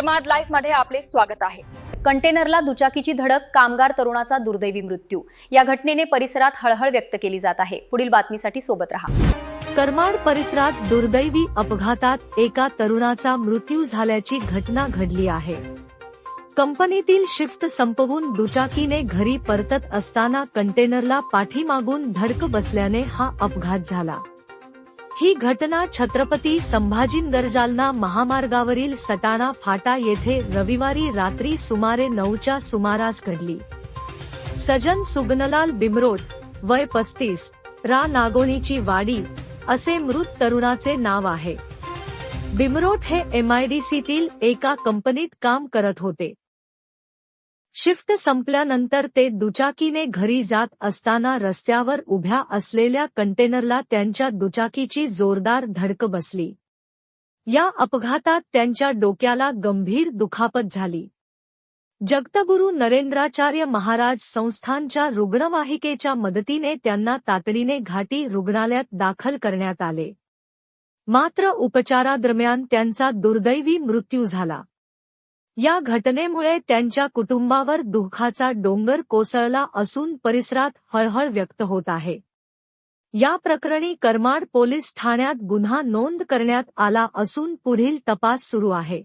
करमाद live मध्ये आपले स्वागत आहे। कंटेनरला दुचाकीची धडक, कामगार तरुणाचा दुर्दैवी मृत्यू। या घटनेने परिसरात हळहळ व्यक्त केली जात आहे। पुढील बातमीसाठी सोबत रहा। करमाड परिसरात दुर्दैवी अपघातात एका तरुणाचा मृत्यू झाल्याची घटना घडली आहे। कंपनीतील शिफ्ट संपवून दुचाकीने घरी परतत असताना कंटेनरला पाठीमागून धडक बसल्याने हा अपघात झाला। ही घटना छत्रपती संभाजीनगर जालना महामार्गावरील सटाणा फाटा येथे रविवारी रात्री सुमारे 9च्या सुमारास घडली। सजन सुगनलाल बिमरोट, वय 35, रा नागोणीची वाडी असे मृत तरुणाचे नाव आहे। बिमरोट हे MIDCतील एका कंपनीत काम करत होते। शिफ्ट संपल्यानंतर ते दुचाकीने घरी जात असताना रस्त्यावर उभ्या असलेल्या कंटेनरला त्यांच्या दुचाकीची जोरदार धडक बसली। या अपघातात त्यांच्या डोक्याला गंभीर दुखापत झाली। जगतगुरु नरेंद्राचार्य महाराज संस्थानच्या रुग्णवाहिकेच्या मदतीने त्यांना तातडीने घाटी रुग्णालयात दाखल करण्यात आले। मात्र उपचारादरम्यान त्यांचा दुर्दैवी मृत्यू झाला। या घटनेमुळे त्यांच्या कुटुंबावर दुःखाचा डोंगर कोसळला असून परिसरात हळहळ व्यक्त होत आहे। या प्रकरणी करमाड पोलीस ठाण्यात गुन्हा नोंद करण्यात आला असून पुढील तपास सुरू आहे।